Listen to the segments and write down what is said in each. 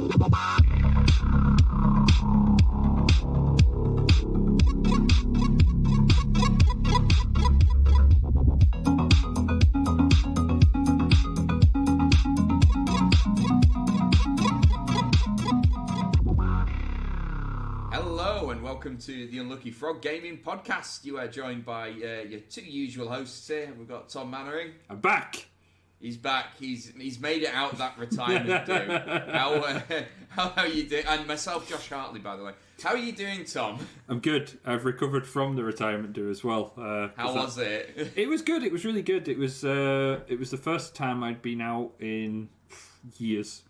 Welcome to the Unlucky Frog Gaming Podcast. You are joined by your two usual hosts here. We've got Tom Mannering. I'm back. He's back. He's made it out of that retirement do. How are you doing? And myself, Josh Hartley, by the way. How are you doing, Tom? I'm good. I've recovered from the retirement do as well. How was it? It was good. It was really good. It was the first time I'd been out in years,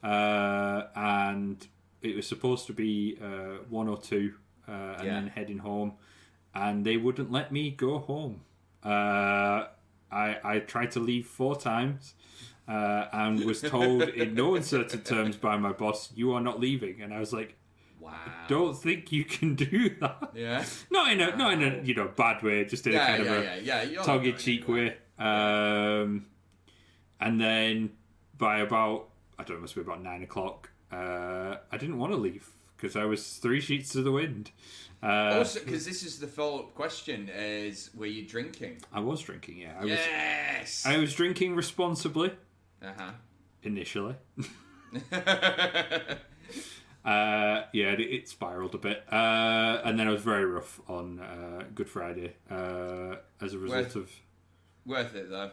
and it was supposed to be 1 or 2, and then heading home, and they wouldn't let me go home. I tried to leave 4 times, and was told in no uncertain terms by my boss, "You are not leaving." And I was like, "Wow, I don't think you can do that." Yeah, not in a bad way, just in a kind of a tongue-in-cheek way. And then by about, I don't know, it must be about 9 o'clock. I didn't want to leave because I was 3 sheets to the wind. Also, because this is the follow-up question: is were you drinking? I was drinking. Yeah. I I was drinking responsibly. Initially. It spiraled a bit, and then I was very rough on Good Friday as a result of. Worth it though.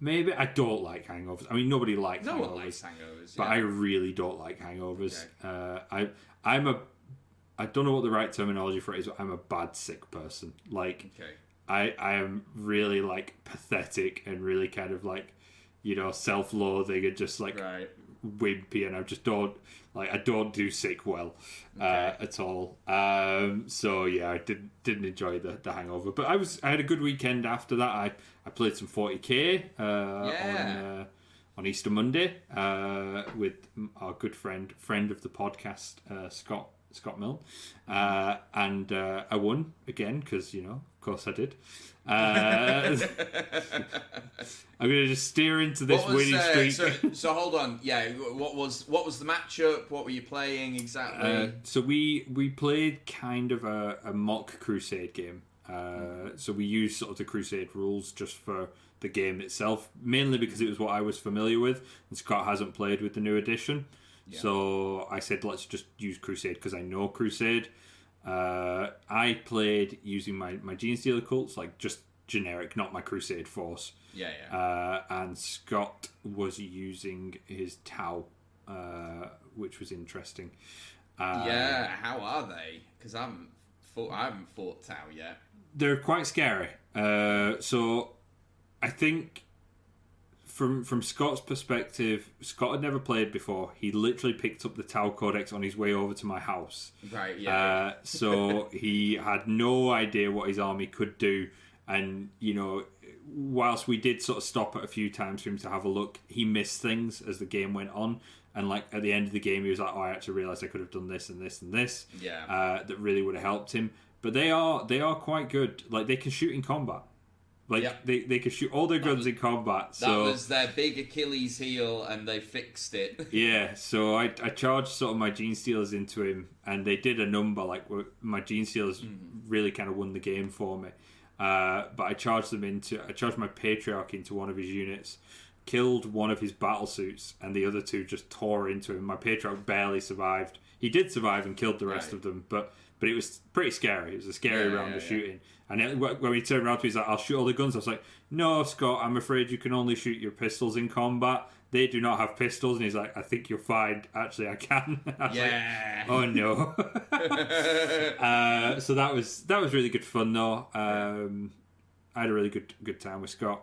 Maybe. I don't like hangovers. I mean, nobody likes hangovers. No one likes hangovers. But I really don't like hangovers. Okay. I don't know what the right terminology for it is, but I'm a bad sick person. Like, okay. I am really, like, pathetic and really kind of, like, self-loathing and just, like, wimpy, and I just don't, like, I don't do sick well at all. So, yeah, I didn't enjoy the hangover. But I had a good weekend after that. I played some 40k on Easter Monday with our good friend of the podcast, Scott Milne, and I won again because of course I did. I'm going to just steer into this winning streak. So hold on, what was the matchup? What were you playing exactly? So we played kind of a mock Crusade game. So we used sort of the Crusade rules just for the game itself, mainly because it was what I was familiar with, and Scott hasn't played with the new edition. Yeah. So I said, let's just use Crusade because I know Crusade. I played using my Genestealer cults, like just generic, not my Crusade force. And Scott was using his Tau, which was interesting. How are they? Because I haven't fought Tau yet. They're quite scary. So I think from Scott's perspective, Scott had never played before. He literally picked up the Tau Codex on his way over to my house. Right, yeah. So he had no idea what his army could do. And, whilst we did sort of stop at a few times for him to have a look, he missed things as the game went on. And, like, at the end of the game, he was like, I actually realised I could have done this and this and this. Yeah. That really would have helped him. But they are quite good. Like, they can shoot in combat. Like, they can shoot all their guns in combat. That was their big Achilles heel, and they fixed it. Yeah, so I charged sort of my Genestealers into him, and they did a number. Like, my Genestealers really kind of won the game for me. But I charged my Patriarch into one of his units, killed one of his battle suits, and the other 2 just tore into him. My Patriarch barely survived. He did survive and killed the rest of them, but it was pretty scary. It was a scary round of shooting. And then when he turned around to me, he's like, I'll shoot all the guns. I was like, no, Scott, I'm afraid you can only shoot your pistols in combat. They do not have pistols. And he's like, I think you're fine. Actually, I can. I was like, oh, no. So that was really good fun, though. I had a really good time with Scott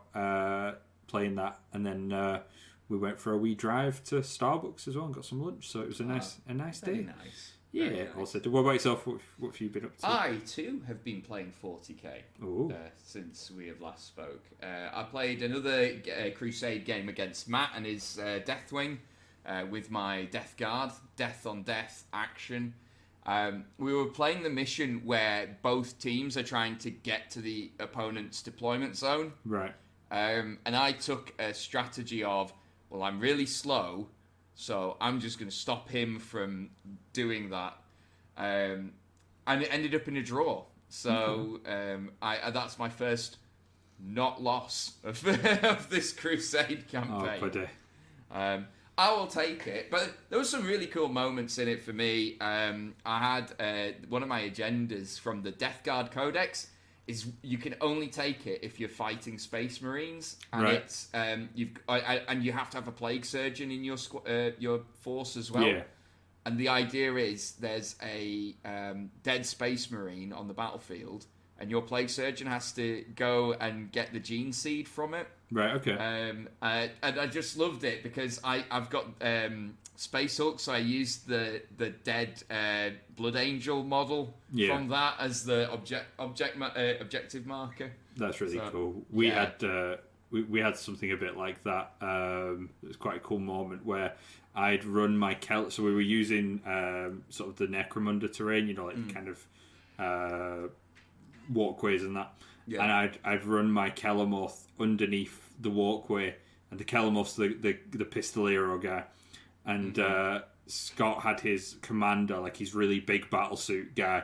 playing that. And then we went for a wee drive to Starbucks as well and got some lunch. So it was a nice day. Nice. Yeah, nice. Also, what about yourself? What have you been up to? I too have been playing 40k since we have last spoke. I played another Crusade game against Matt and his Deathwing with my Death Guard, death on death action. We were playing the mission where both teams are trying to get to the opponent's deployment zone. Right. And I took a strategy of well, I'm really slow, so I'm just going to stop him from doing that. And it ended up in a draw. So that's my first not loss of this Crusade campaign. Oh, buddy. I will take it. But there were some really cool moments in it for me. I had one of my agendas from the Death Guard Codex is you can only take it if you're fighting Space Marines, and right. It's and you have to have a Plague Surgeon in your force as well. Yeah. And the idea is there's a dead Space Marine on the battlefield, and your Plague Surgeon has to go and get the gene seed from it. Right. Okay. And I just loved it because I've got Space Hulk, so I used the dead Blood Angel model from that as the objective marker. That's really cool. We had something a bit like that. It was quite a cool moment where I'd run my so we were using sort of the Necromunda terrain, like kind of walkways and that. Yeah. And I'd run my Kellamoth underneath the walkway, and the Kellamoth's the Pistolero guy, and Scott had his commander, like his really big battlesuit guy,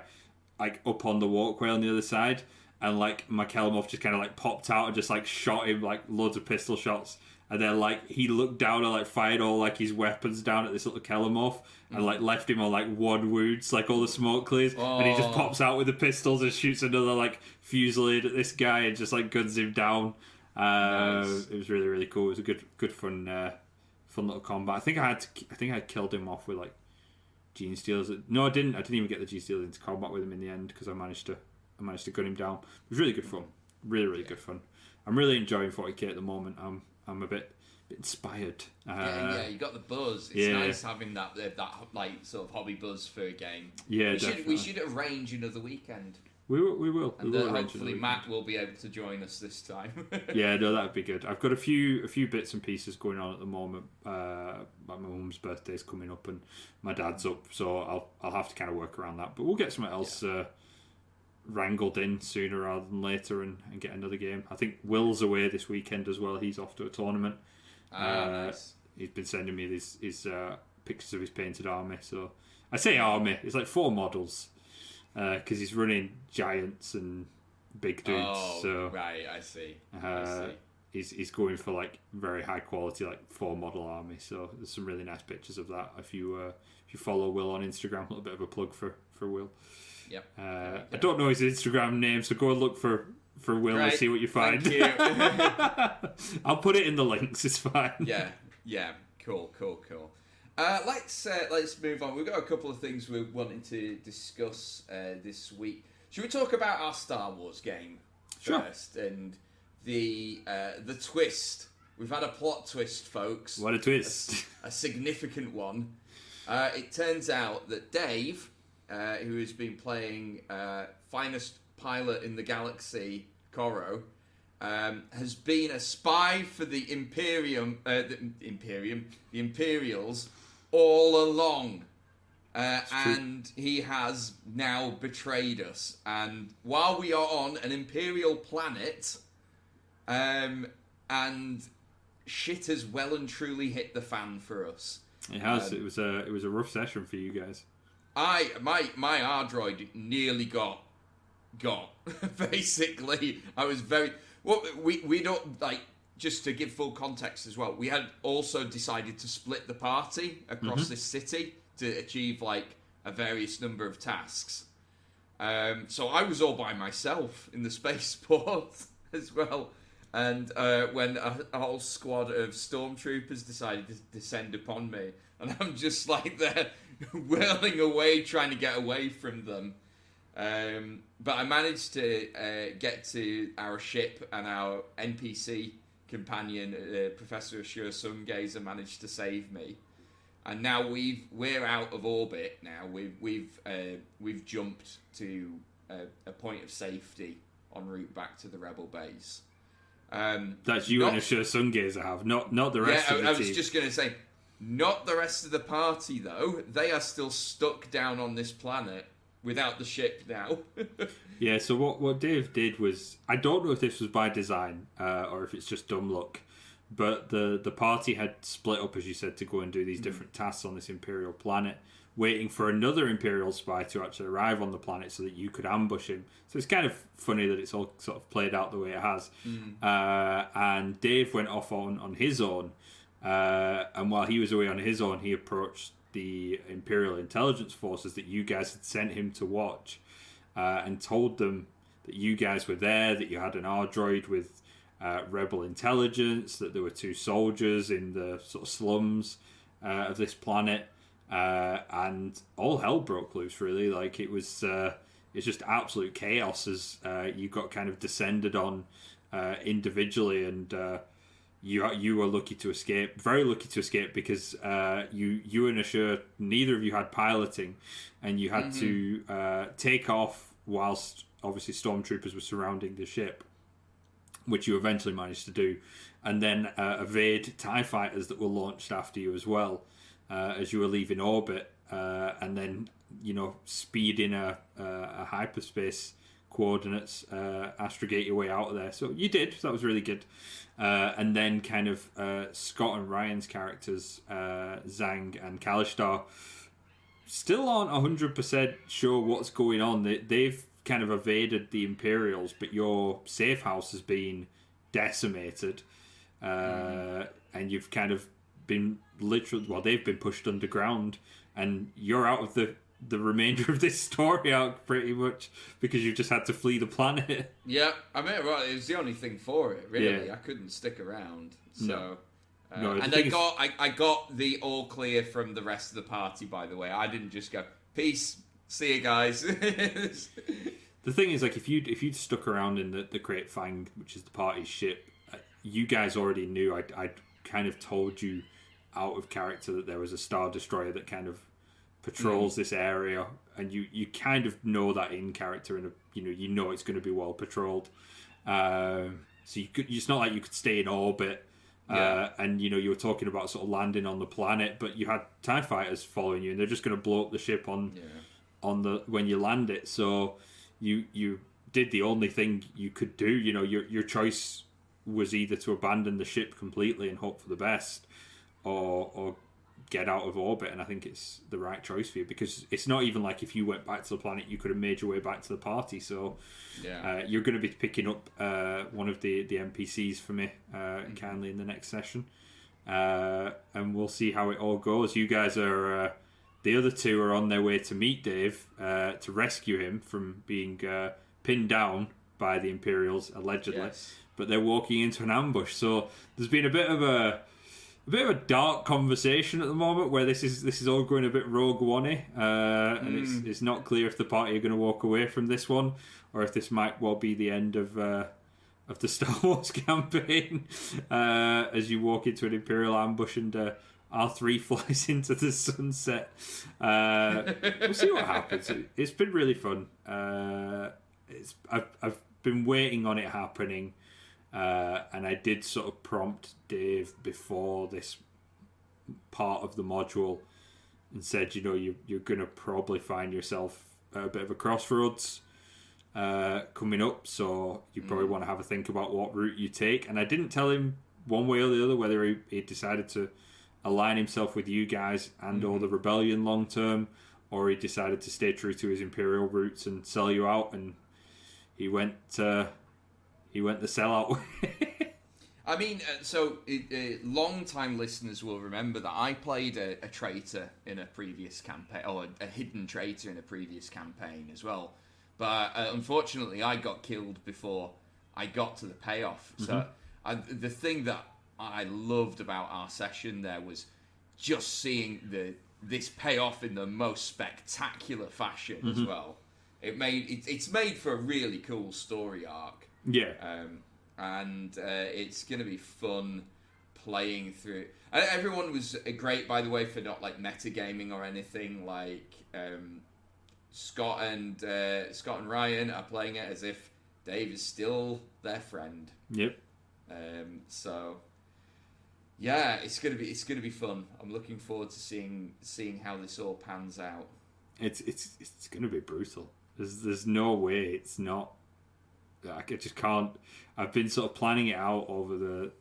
like up on the walkway on the other side, and like my Kellamoth just kind of like popped out and just like shot him like loads of pistol shots. And then, like, he looked down and, like, fired all, like, his weapons down at this little Kellamoth and, like, left him on, like, one wound, like, all the smoke clears. Oh. And he just pops out with the pistols and shoots another, like, fusillade at this guy and just, like, guns him down. Nice. It was really, really cool. It was a good fun little combat. I think I killed him off with, like, Gene Stealers. No, I didn't. I didn't even get the Gene Stealers into combat with him in the end because I managed to gun him down. It was really good fun. Really, really good fun. I'm really enjoying 40k at the moment. I'm a bit inspired. Yeah, you got the buzz. It's nice having that like sort of hobby buzz for a game. Yeah, we should arrange another weekend. We will. And hopefully Matt will be able to join us this time. Yeah, no, that'd be good. I've got a few bits and pieces going on at the moment. My mum's birthday's coming up and my dad's up, so I'll have to kind of work around that. But we'll get something else wrangled in sooner rather than later and get another game. I think Will's away this weekend as well. He's off to a tournament. Nice. He's been sending me his pictures of his painted army. So I say army, it's like 4 models because he's running giants and big dudes. Oh, so right, I see. He's going for like very high quality, like 4 model army. So there's some really nice pictures of that. If you follow Will on Instagram, a little bit of a plug for Will. Yep. I don't know his Instagram name, so go and look for Will and see what you find. Thank you. I'll put it in the links. It's fine. Yeah. Cool. Let's move on. We've got a couple of things we're wanting to discuss this week. Should we talk about our Star Wars game first and the twist? We've had a plot twist, folks. What a twist! A significant one. It turns out that Dave, who has been playing Finest Pilot in the Galaxy, Coro, has been a spy for the Imperials all along. And he has now betrayed us. And while we are on an Imperial planet, and shit has well and truly hit the fan for us. It has. It was a rough session for you guys. My R droid nearly got basically. I was very we don't like, just to give full context as well. We had also decided to split the party across this city to achieve like a various number of tasks. So I was all by myself in the spaceport as well. And when a whole squad of stormtroopers decided to descend upon me, and I'm just like there whirling away, trying to get away from them. But I managed to get to our ship, and our NPC companion, Professor Ashur Sungazer, managed to save me. And now we're out of orbit. Now we've jumped to a point of safety en route back to the Rebel base. That's you and Ashur Sungazer have, not the rest of the team. I was just going to say, not the rest of the party though. They are still stuck down on this planet without the ship now. Yeah, so what Dave did was, I don't know if this was by design or if it's just dumb luck, but the party had split up, as you said, to go and do these different tasks on this Imperial planet, waiting for another Imperial spy to actually arrive on the planet so that you could ambush him. So it's kind of funny that it's all sort of played out the way it has. And Dave went off on his own, and while he was away on his own, he approached the Imperial intelligence forces that you guys had sent him to watch, and told them that you guys were there, that you had an R-droid with rebel intelligence, that there were 2 soldiers in the sort of slums of this planet, and all hell broke loose, really. Like, it's just absolute chaos as you got kind of descended on individually, and you were lucky to escape, very lucky to escape, because you and Ashur, neither of you had piloting, and you had to take off whilst obviously stormtroopers were surrounding the ship, which you eventually managed to do, and then evade TIE fighters that were launched after you as well, as you were leaving orbit, and then, speed in a hyperspace coordinates, astrogate your way out of there. So you did, so that was really good. And then kind of Scott and Ryan's characters, Zhang and Kalishtar, still aren't 100% sure what's going on. They've kind of evaded the Imperials, but your safe house has been decimated, and you've kind of been they've been pushed underground, and you're out of the remainder of this story arc pretty much because you just had to flee the planet. Yeah, I mean, right, it was the only thing for it, really. Yeah. I couldn't stick around, so. No, and I got the all clear from the rest of the party. By the way, I didn't just go peace. See you guys. The thing is, like, if you'd stuck around in the Crate Fang, which is the party's ship, you guys already knew. I'd kind of told you out of character that there was a Star Destroyer that kind of patrols this area, and you kind of know that in character, and you know it's going to be well patrolled. So it's not like you could stay in orbit. And you were talking about sort of landing on the planet, but you had TIE fighters following you, and they're just going to blow up the ship on when you land it. So you did the only thing you could do. Your choice was either to abandon the ship completely and hope for the best, or get out of orbit. And I think it's the right choice for you, because it's not even like if you went back to the planet, you could have made your way back to the party. So you're going to be picking up one of the NPCs for me kindly in the next session, and we'll see how it all goes. You guys are the other 2 are on their way to meet Dave to rescue him from being pinned down by the Imperials allegedly, but they're walking into an ambush. So there's been a bit of a dark conversation at the moment where this is all going a bit Rogue One-y, and it's not clear if the party are going to walk away from this one, or if this might well be the end of the Star Wars campaign, as you walk into an Imperial ambush and R3 flies into the sunset. We'll see what happens. It's been really fun. I've been waiting on it happening. And I did sort of prompt Dave before this part of the module and said, you're going to probably find yourself at a bit of a crossroads coming up, so you probably want to have a think about what route you take. And I didn't tell him one way or the other whether he decided to align himself with you guys and or the rebellion long term, or he decided to stay true to his Imperial roots and sell you out, and he went the sellout way. I mean, so long-time listeners will remember that I played a traitor in a previous campaign, or a hidden traitor in a previous campaign as well. But unfortunately, I got killed before I got to the payoff. So the thing that I loved about our session there was just seeing this payoff in the most spectacular fashion as well. It's made for a really cool story arc. Yeah. And it's going to be fun playing through. Everyone was great, by the way, for not like metagaming or anything. Like Scott and Ryan are playing it as if Dave is still their friend. Yep. So yeah, it's gonna be fun. I'm looking forward to seeing how this all pans out. It's gonna be brutal. There's no way it's not. I just can't. I've been sort of planning it out over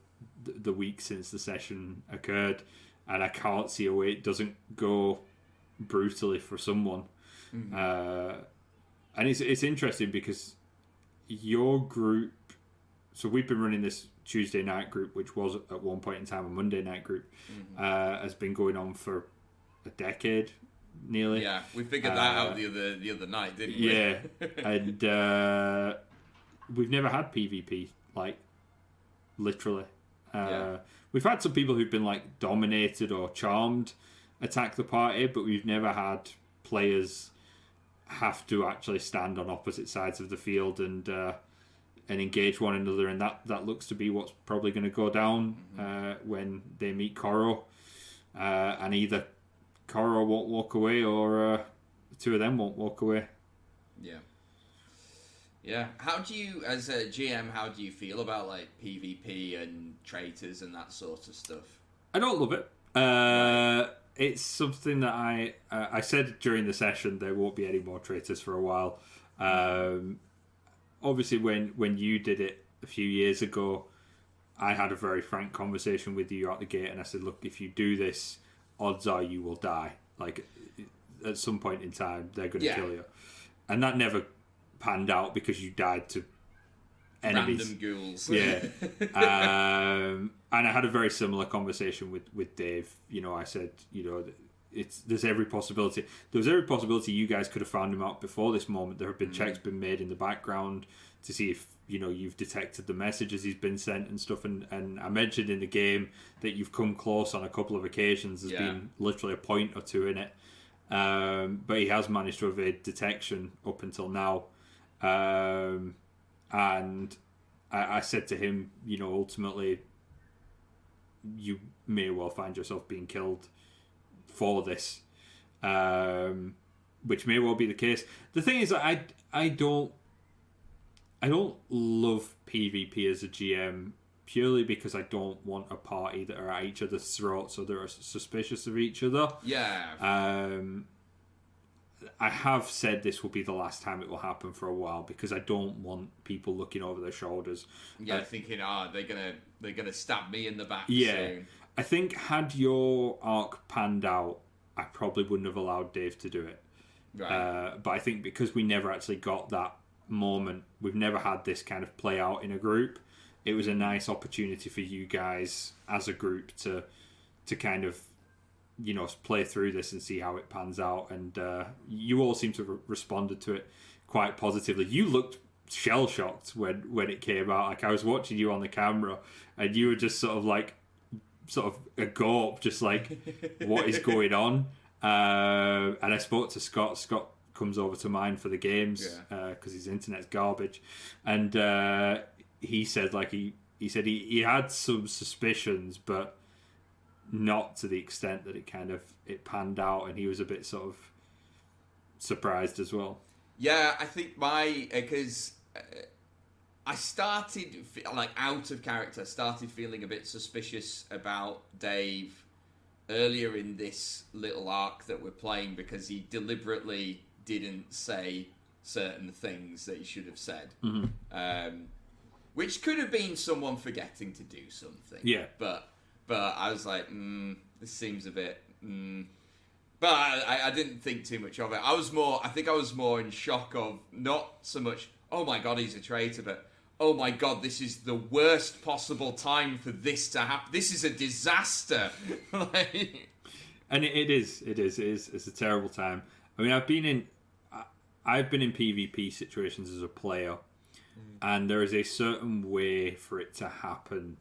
the week since the session occurred, and I can't see a way it doesn't go brutally for someone. And it's interesting because your group, so we've been running this Tuesday night group, which was at one point in time a Monday night group, has been going on for a decade nearly. Yeah, we figured that out the other night, didn't we? Yeah, and we've never had PvP, like, literally. We've had some people who've been like dominated or charmed attack the party, but we've never had players have to actually stand on opposite sides of the field and engage one another, and that looks to be what's probably going to go down when they meet Koro, and either Koro won't walk away or the two of them won't walk away. Yeah. How do you, as a GM, how do you feel about like PvP and traitors and that sort of stuff? I don't love it. It's something that I said during the session there won't be any more traitors for a while. Obviously, when you did it a few years ago, I had a very frank conversation with you out the gate, and I said, look, if you do this, odds are you will die. Like, at some point in time, they're going to kill you. And that never panned out because you died to enemies. Random ghouls. Yeah. And I had a very similar conversation with Dave. You know, I said, you know, there's every possibility. There was every possibility you guys could have found him out before this moment. There have been checks been made in the background to see if, you know, you've detected the messages he's been sent and stuff. And I mentioned in the game that you've come close on a couple of occasions. There's been literally a point or two in it. But he has managed to evade detection up until now. And I said to him, you know, ultimately, you may well find yourself being killed for this, which may well be the case. The thing is that I don't love PvP as a GM purely because I don't want a party that are at each other's throats or that are suspicious of each other. Yeah. I have said this will be the last time it will happen for a while because I don't want people looking over their shoulders. Yeah, thinking, they're gonna stab me in the back. Yeah, soon. I think had your arc panned out, I probably wouldn't have allowed Dave to do it. Right. But I think because we never actually got that moment, we've never had this kind of play out in a group. It was a nice opportunity for you guys as a group to kind of, you know, play through this and see how it pans out. And you all seem to have responded to it quite positively. You looked shell-shocked when it came out. Like, I was watching you on the camera and you were just sort of a gawp, just like, what is going on? And I spoke to Scott. Scott comes over to mine for the games because his internet's garbage. And he said, like, he said he had some suspicions, but not to the extent that it panned out, and he was a bit sort of surprised as well. Yeah, I think because I started like out of character, started feeling a bit suspicious about Dave earlier in this little arc that we're playing because he deliberately didn't say certain things that he should have said. Which could have been someone forgetting to do something. Yeah. But I was like, this seems a bit... But I didn't think too much of it. I think I was more in shock of not so much, oh my god, he's a traitor, but oh my god, this is the worst possible time for this to happen. This is a disaster. And it is. It's a terrible time. I mean, I've been in PvP situations as a player, and there is a certain way for it to happen.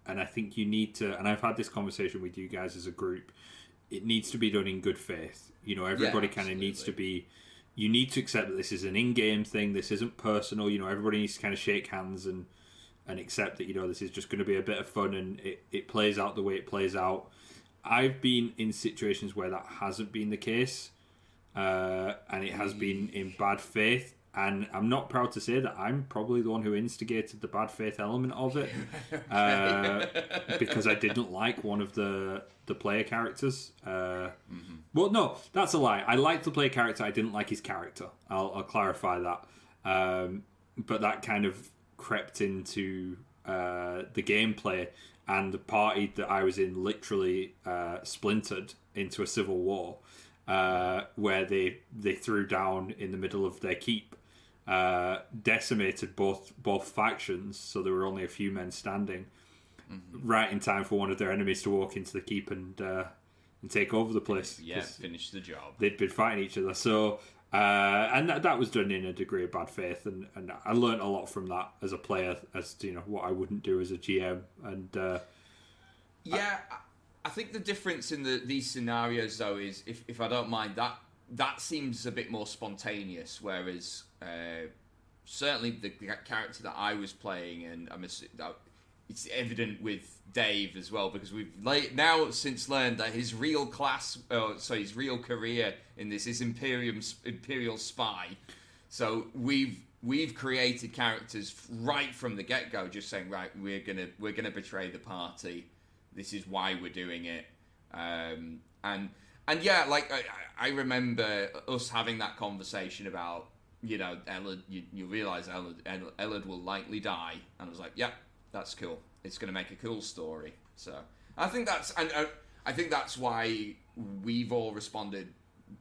And I think you need to, and I've had this conversation with you guys as a group, it needs to be done in good faith. You know, everybody kind of needs to be, you need to accept that this is an in-game thing, this isn't personal, you know, everybody needs to kind of shake hands and accept that, you know, this is just going to be a bit of fun and it plays out the way it plays out. I've been in situations where that hasn't been the case, and it has been in bad faith. And I'm not proud to say that I'm probably the one who instigated the bad faith element of it, because I didn't like one of the player characters. Well, no, that's a lie. I liked the player character. I didn't like his character. I'll clarify that. But that kind of crept into the gameplay, and the party that I was in literally splintered into a civil war, where they threw down in the middle of their keep, decimated both factions, so there were only a few men standing, right in time for one of their enemies to walk into the keep and take over the place. Yeah, finish the job. They'd been fighting each other, so and that was done in a degree of bad faith, and I learned a lot from that as a player, as to, what I wouldn't do as a GM, and I think the difference in these scenarios, though, is if I don't mind, that seems a bit more spontaneous, whereas certainly the character that I was playing, and it's evident with Dave as well, because we've now since learned that his real his real career in this is Imperial Spy. So we've created characters right from the get-go, just saying, right, we're gonna betray the party. This is why we're doing it, and yeah, like I remember us having that conversation about, Ellard. You realise Ellard will likely die, and I was like, yeah, that's cool. It's going to make a cool story. So I think that's why we've all responded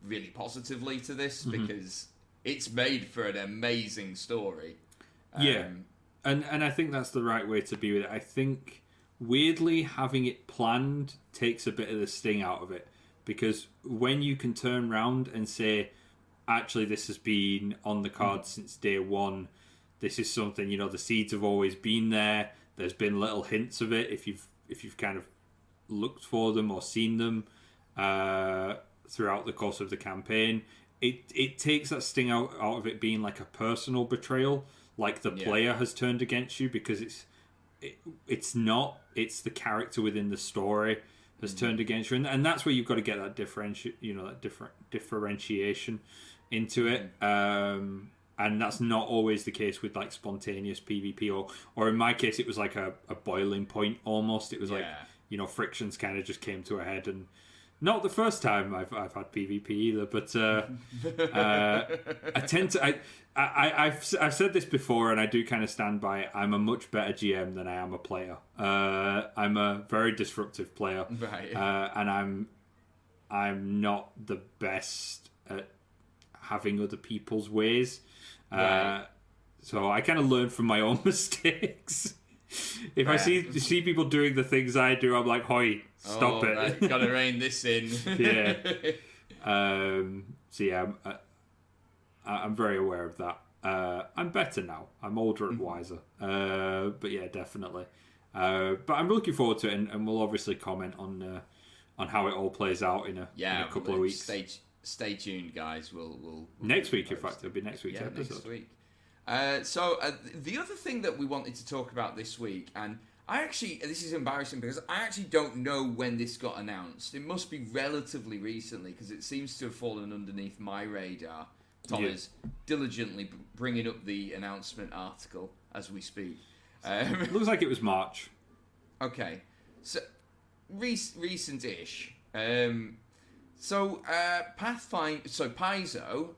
really positively to this, because it's made for an amazing story. And I think that's the right way to be with it. I think weirdly having it planned takes a bit of the sting out of it, because when you can turn around and say, actually, this has been on the cards since day one. This is something, the seeds have always been there. There's been little hints of it if you've kind of looked for them or seen them throughout the course of the campaign. It takes that sting out of it being like a personal betrayal, like the player has turned against you, because it's not. It's the character within the story has turned against you, and that's where you've got to get that differentiation into it. And that's not always the case with like spontaneous PvP, or in my case, it was like a boiling point almost. It was like, frictions kind of just came to a head, and not the first time I've had PvP either, but I tend to I've said this before, and I do kind of stand by it. I'm a much better GM than I am a player. I'm a very disruptive player, right. And I'm not the best at having other people's ways. Right. So I kind of learn from my own mistakes. If I see people doing the things I do, I'm like, "Hoi, stop it! Right. Gotta rein this in." Yeah. So yeah, I'm very aware of that. I'm better now. I'm older and wiser. But yeah, definitely. But I'm looking forward to it, and we'll obviously comment on how it all plays out in a couple of weeks. Stay tuned, guys. We'll next week, in fact, it'll be next week's episode. Next week. So the other thing that we wanted to talk about this week, and this is embarrassing because I actually don't know when this got announced. It must be relatively recently, because it seems to have fallen underneath my radar. Tom is diligently bringing up the announcement article as we speak. Looks like it was March. Okay, so recent-ish. Paizo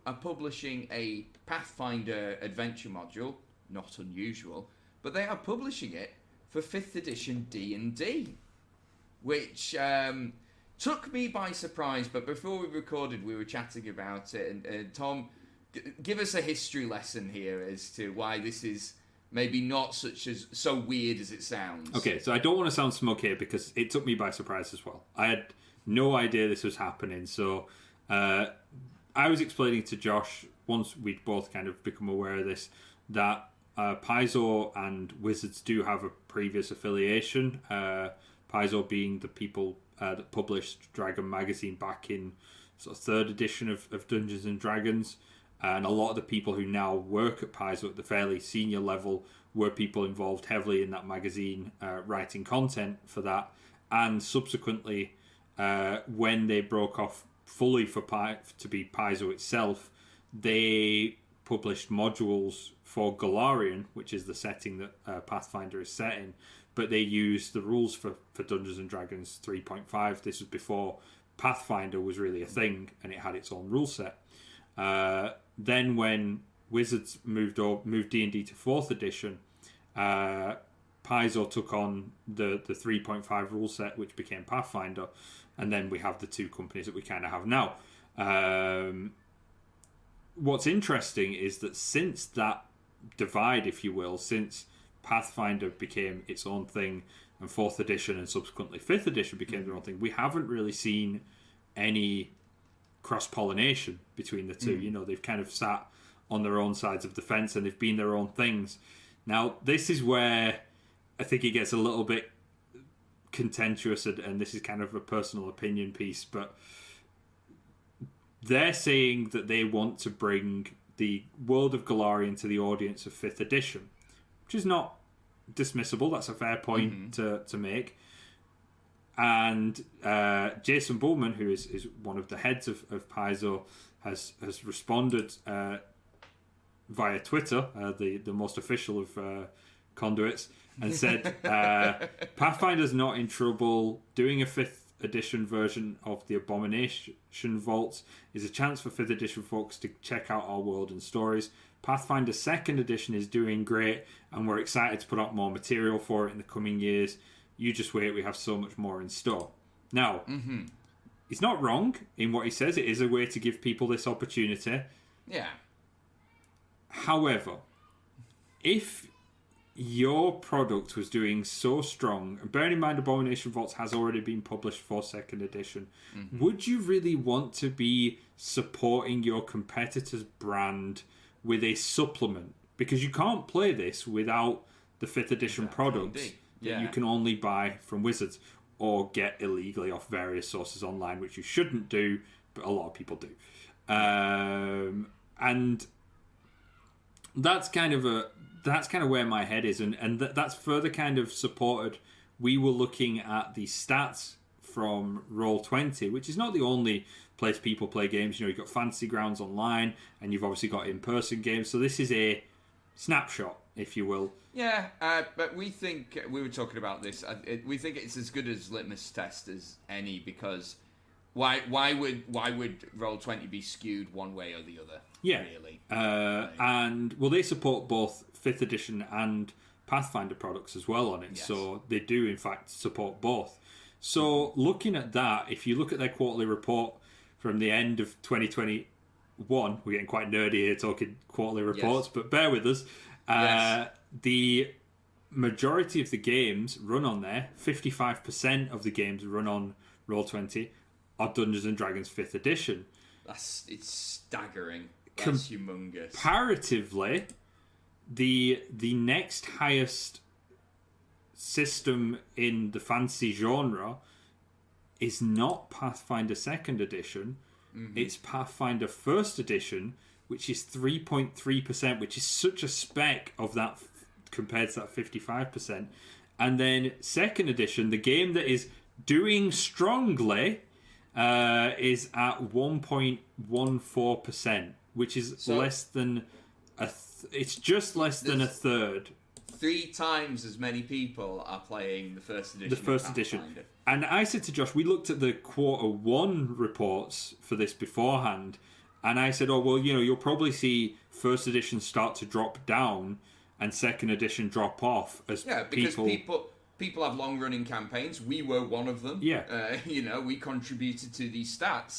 are publishing a Pathfinder adventure module. Not unusual, but they are publishing it for 5th edition D&D, which took me by surprise. But before we recorded, we were chatting about it, and Tom, give us a history lesson here as to why this is maybe not so weird as it sounds. Okay, so I don't want to sound smug here, because it took me by surprise as well. I had no idea this was happening. So I was explaining to Josh, once we'd both kind of become aware of this, that Paizo and Wizards do have a previous affiliation. Paizo being the people that published Dragon Magazine back in sort of 3rd edition of Dungeons and Dragons. And a lot of the people who now work at Paizo at the fairly senior level were people involved heavily in that magazine, writing content for that. And subsequently, when they broke off fully to be Paizo itself, they published modules for Golarion, which is the setting that Pathfinder is set in, but they used the rules for Dungeons and Dragons 3.5. This was before Pathfinder was really a thing, and it had its own rule set. Then when Wizards moved D&D to 4th edition, Paizo took on the 3.5 rule set, which became Pathfinder, and then we have the two companies that we kind of have now. What's interesting is that since that divide, if you will, since Pathfinder became its own thing and 4th edition and subsequently 5th edition became their own thing, we haven't really seen any cross-pollination between the two. You know, they've kind of sat on their own sides of the fence and they've been their own things. Now, this is where I think it gets a little bit contentious, and this is kind of a personal opinion piece, but they're saying that they want to bring the world of Golarion to the audience of 5th edition, which is not dismissible. That's a fair point to make. And Jason Bullman, who is one of the heads of Paizo, has responded via Twitter, the most official of conduits, and said Pathfinder's not in trouble. Doing a 5th edition version of the Abomination Vaults is a chance for 5th edition folks to check out our world and stories. Pathfinder 2nd edition is doing great, and we're excited to put out more material for it in the coming years. You just wait, we have so much more in store. Now, he's not wrong in what he says. It is a way to give people this opportunity. Yeah. However, if your product was doing so strong, and bearing in mind Abomination Vaults has already been published for 2nd edition, would you really want to be supporting your competitor's brand with a supplement? Because you can't play this without the 5th edition products that you can only buy from Wizards or get illegally off various sources online, which you shouldn't do, but a lot of people do. And that's kind of where my head is, and that's further kind of supported. We were looking at the stats from Roll20, which is not the only place people play games. You know, you've got Fantasy Grounds online, and you've obviously got in-person games. So this is a snapshot, if you will. Yeah, but we think, we were talking about this, we think it's as good as litmus test as any, because why would Roll20 be skewed one way or the other? Yeah, really. And well, they support both 5th edition and Pathfinder products as well on it, so they do in fact support both. So looking at that, if you look at their quarterly report from the end of 2021, we're getting quite nerdy here talking quarterly reports, but bear with us. The majority of the games run on there, 55% of the games run on Roll20 are Dungeons and Dragons 5th edition. It's staggering. That's humongous. Comparatively, the next highest system in the fantasy genre is not Pathfinder 2nd edition. It's Pathfinder 1st edition, which is 3.3%, which is such a speck of that compared to that 55%. And then 2nd edition, the game that is doing strongly, is at 1.14%, which is less than it's just less than a third. 3 times as many people are playing the 1st edition. The 1st edition. And I said to Josh, we looked at the quarter 1 reports for this beforehand, and I said, oh, well, you know, you'll probably see 1st edition start to drop down and 2nd edition drop off as because people have long-running campaigns. We were one of them. Yeah. You know, we contributed to these stats.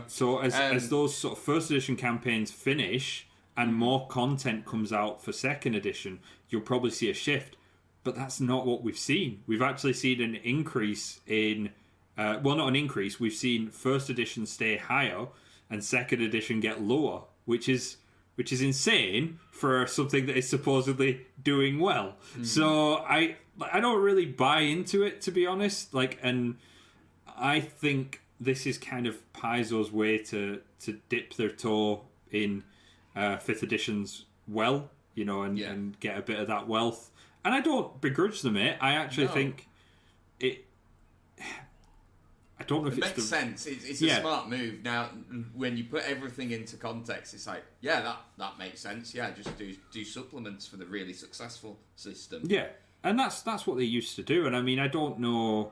So as those sort of 1st edition campaigns finish and more content comes out for 2nd edition, you'll probably see a shift. But that's not what we've seen. We've actually seen an increase in... well, not an increase. We've seen 1st edition stay higher and 2nd edition get lower, which is insane for something that is supposedly doing well. So I don't really buy into it, to be honest. And I think this is kind of Paizo's way to dip their toe in 5th edition's well, you know, and get a bit of that wealth. And I don't begrudge them it. I actually think it... I don't know if it makes sense. It's a smart move. Now, when you put everything into context, it's like, that makes sense. Yeah, just do supplements for the really successful system. Yeah, and that's what they used to do. And I mean, I don't know.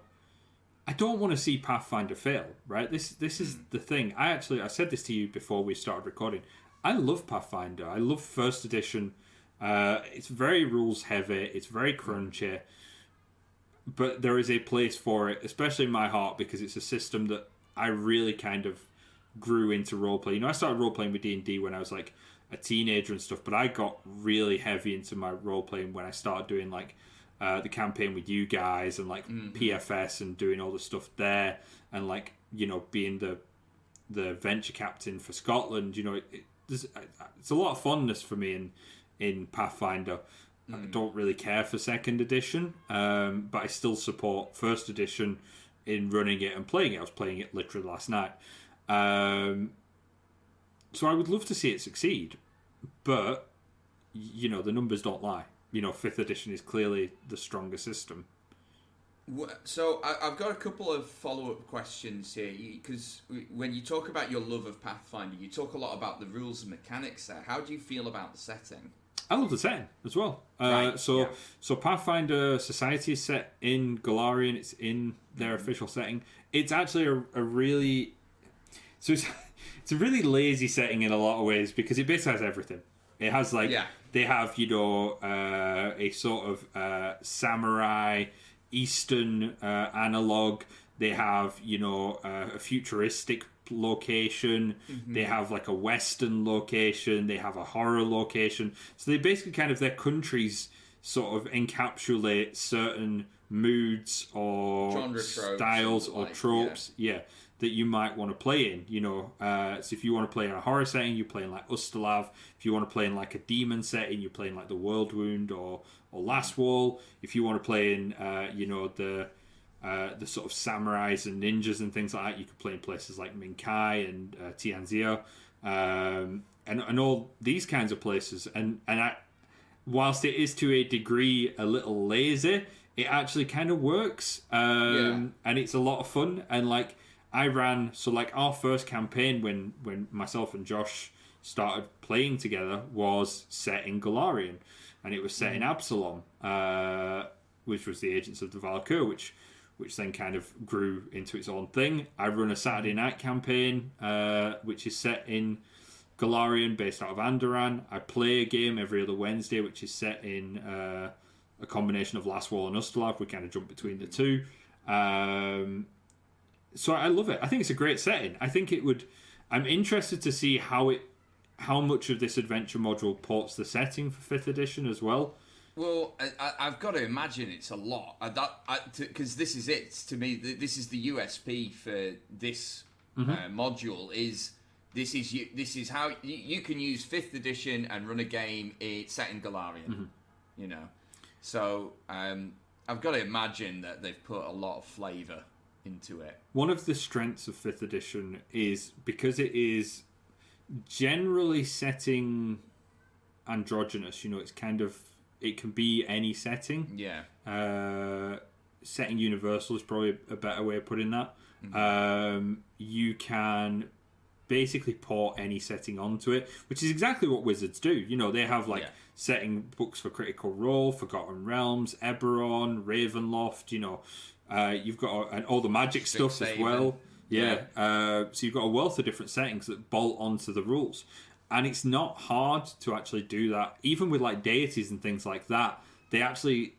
I don't want to see Pathfinder fail, right? This is the thing. I said this to you before we started recording. I love Pathfinder. I love 1st edition It's very rules heavy. It's very crunchy. But there is a place for it, especially in my heart, because it's a system that I really kind of grew into roleplay. You know, I started roleplaying with D&D when I was like a teenager and stuff, but I got really heavy into my roleplaying when I started doing like the campaign with you guys and like PFS and doing all the stuff there, and like, you know, being the venture captain for Scotland. You know, it's a lot of funness for me in Pathfinder. I don't really care for second edition, but I still support first edition in running it and playing it. I was playing it literally last night. So I would love to see it succeed, but, you know, the numbers don't lie. You know, 5th edition is clearly the stronger system. So I've got a couple of follow-up questions here, because when you talk about your love of Pathfinder, you talk a lot about the rules and mechanics there. How do you feel about the setting? I love the setting as well. So Pathfinder Society is set in Golarion. It's in their official setting. It's actually a really... So it's a really lazy setting in a lot of ways, because it basically has everything. It has like... Yeah. They have, you know, a sort of samurai Eastern analog. They have, you know, a futuristic location. They have like a Western location. They have a horror location. So they basically kind of, their countries sort of encapsulate certain moods or genre styles or like, tropes. Yeah. That you might want to play in, you know. So if you want to play in a horror setting, you're playing like Ustalav. If you want to play in like a demon setting, you're playing like the World Wound or Last Wall. If you want to play in, you know, the sort of samurais and ninjas and things like that, you could play in places like Minkai and Tianzia, and all these kinds of places. And whilst it is to a degree a little lazy, it actually kind of works. And it's a lot of fun. And like, I ran, so like our first campaign when myself and Josh started playing together was set in Golarion, and it was set in Absalom, which was the Agents of the Valkyr, which then kind of grew into its own thing. I run a Saturday night campaign, which is set in Golarion, based out of Andoran. I play a game every other Wednesday, which is set in a combination of Last Wall and Ustalav. We kind of jump between the two. So I love it. I think it's a great setting. I think it would... I'm interested to see how much of this adventure module ports the setting for 5th edition as well. Well, I've got to imagine it's a lot. Because this is it. To me, this is the USP for this module. This is how you can use 5th edition and run a game set in Golarion. You know, so I've got to imagine that they've put a lot of flavour into it. One of the strengths of 5th edition is because it is generally setting androgynous. You know, it's kind of, it can be any setting. Yeah. Setting universal is probably a better way of putting that. You can basically port any setting onto it, which is exactly what Wizards do. You know, they have like setting books for Critical Role, Forgotten Realms, Eberron, Ravenloft, you know. You've got and all the magic stuff as well. So you've got a wealth of different settings that bolt onto the rules. And it's not hard to actually do that. Even with like deities and things like that, they actually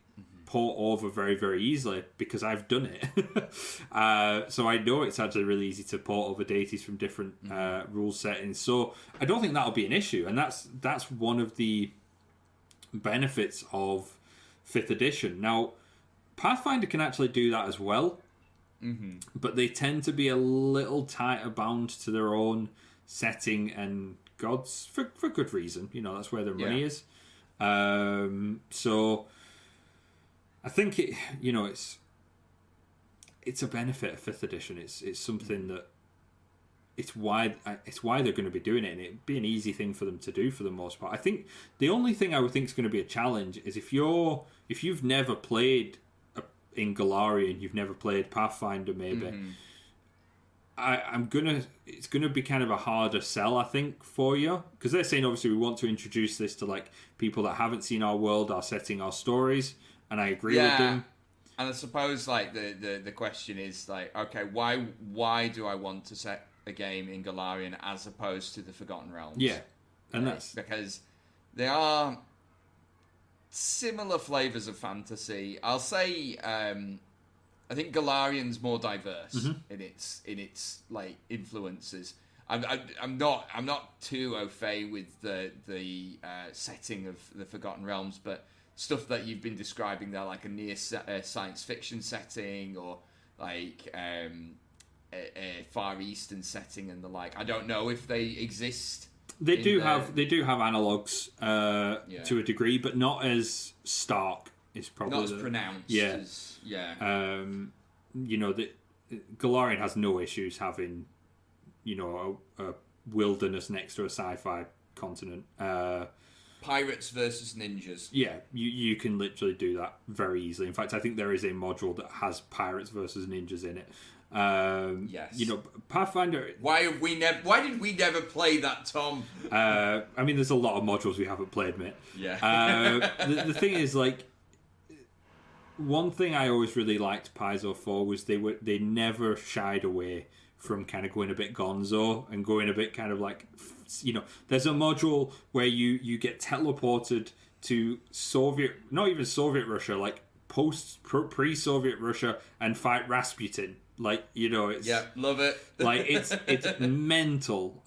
port over very, very easily because I've done it. So I know it's actually really easy to port over deities from different rule settings. So I don't think that'll be an issue. And that's one of the benefits of 5th edition. Now, Pathfinder can actually do that as well, but they tend to be a little tighter bound to their own setting and gods for good reason. You know, that's where their money is. So I think it's a benefit of 5th edition. It's something that it's why they're going to be doing it, and it'd be an easy thing for them to do for the most part. I think the only thing I would think is going to be a challenge is if you've never played in Golarion, you've never played Pathfinder, maybe. It's gonna be kind of a harder sell, I think, for you, because they're saying obviously we want to introduce this to like people that haven't seen our world, our setting, our stories, and I agree with them. And I suppose like the question is like, okay, why do I want to set a game in Golarion as opposed to the Forgotten Realms? Yeah, and that's because they are similar flavors of fantasy. I'll say I think Galarian's more diverse in its like influences. I'm not too au fait with the setting of the Forgotten Realms, but stuff that you've been describing there, like a near science fiction setting, or like a Far Eastern setting and the like. I don't know if they exist. They do have analogues to a degree, but not as stark. It's probably not as pronounced. Yeah, as, yeah. Galarian has no issues having, a wilderness next to a sci-fi continent. Pirates versus ninjas. Yeah, you can literally do that very easily. In fact, I think there is a module that has pirates versus ninjas in it. Yes. Pathfinder. Why did we never play that, Tom? There's a lot of modules we haven't played, mate. Yeah. The thing is, like, one thing I always really liked Paizo for was they never shied away from kind of going a bit gonzo and going a bit kind of like, there's a module where you get teleported to not even Soviet Russia, like pre-Soviet Russia, and fight Rasputin. Like, it's... Yeah, love it. Like, it's mental.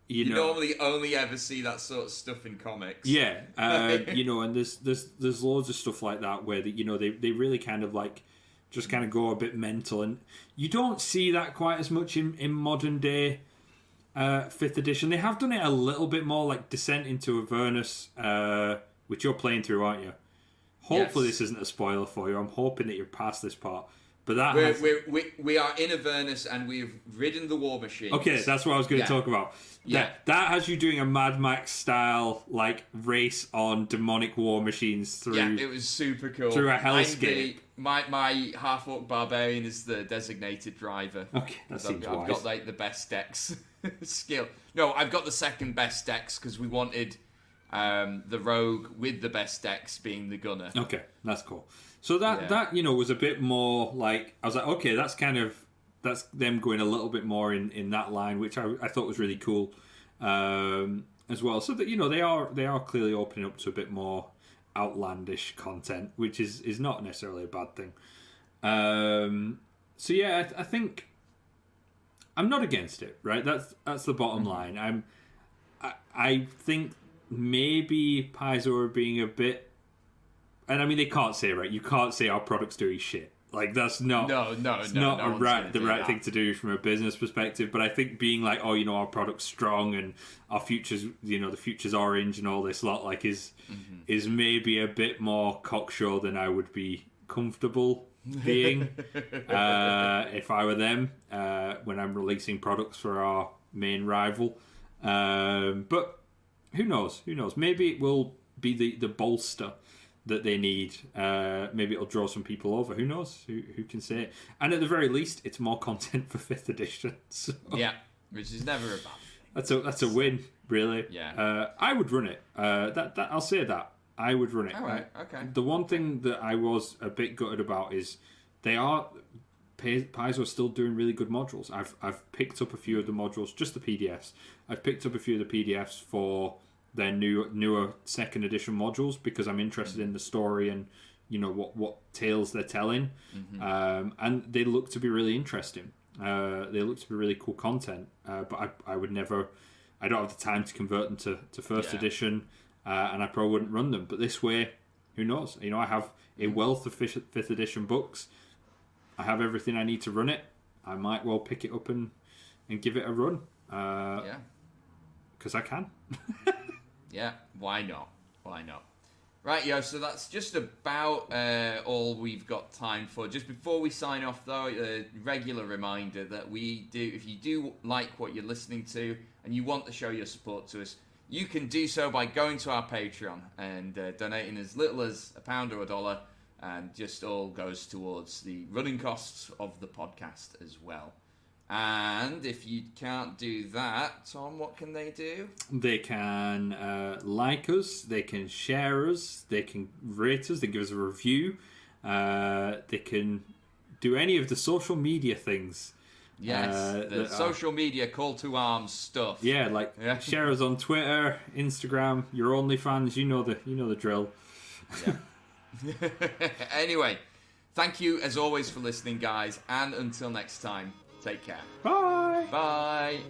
You normally only ever see that sort of stuff in comics. Yeah. And there's loads of stuff like that where, they really kind of, like, just kind of go a bit mental. And you don't see that quite as much in modern day 5th edition. They have done it a little bit more, like Descent into Avernus, which you're playing through, aren't you? Hopefully This isn't a spoiler for you. I'm hoping that you're past this part. But we are in Avernus and we've ridden the war machine. Okay, that's what I was going to talk about. Yeah, that has you doing a Mad Max style like race on demonic war machines through. Yeah, it was super cool. Through a hellscape. My half-orc barbarian is the designated driver. Okay, that seems wise. I've got like the best dex skill. No, I've got the second best dex because we wanted the rogue with the best dex being the gunner. Okay, that's cool. So that was a bit more like, I was like, okay, that's them going a little bit more in that line, which I thought was really cool as well. So that they are clearly opening up to a bit more outlandish content, which is not necessarily a bad thing. So yeah, I think I'm not against it, right? That's the bottom line. I think maybe Paizo are being a bit. And I mean, they can't say, right? You can't say our product's doing shit. Like, that's not the right thing to do from a business perspective. But I think being like, our product's strong and our future's, the future's orange and all this lot, like, is maybe a bit more cocksure than I would be comfortable being if I were them when I'm releasing products for our main rival. But who knows? Maybe it will be the bolster that they need. Maybe it'll draw some people over. Who knows? Who can say? And at the very least, it's more content for 5th edition. So, yeah, which is never a bad thing. That's a win, really. Yeah. I would run it. That I'll say that. I would run it. All right. Okay. The one thing that I was a bit gutted about is Paizo are still doing really good modules. I've picked up a few of the modules, just the PDFs. I've picked up a few of the PDFs for their newer 2nd edition modules because I'm interested in the story and what tales they're telling, and they look to be really interesting. They look to be really cool content, but I would never. I don't have the time to convert them to 1st edition, and I probably wouldn't run them. But this way, who knows? I have a wealth of 5th edition books. I have everything I need to run it. I might well pick it up and give it a run. Because I can. Yeah, why not? Right, so that's just about all we've got time for. Just before we sign off, though, a regular reminder that if you do like what you're listening to and you want to show your support to us, you can do so by going to our Patreon and donating as little as £1 or $1, and just all goes towards the running costs of the podcast as well. And if you can't do that, Tom, what can they do? They can like us, they can share us, they can rate us, they can give us a review, they can do any of the social media things Yes, the social media call to arms stuff. Yeah, like share us on Twitter, Instagram, your OnlyFans. You know the drill. Yeah. Anyway, thank you as always for listening, guys, and until next time, take care. Bye. Bye.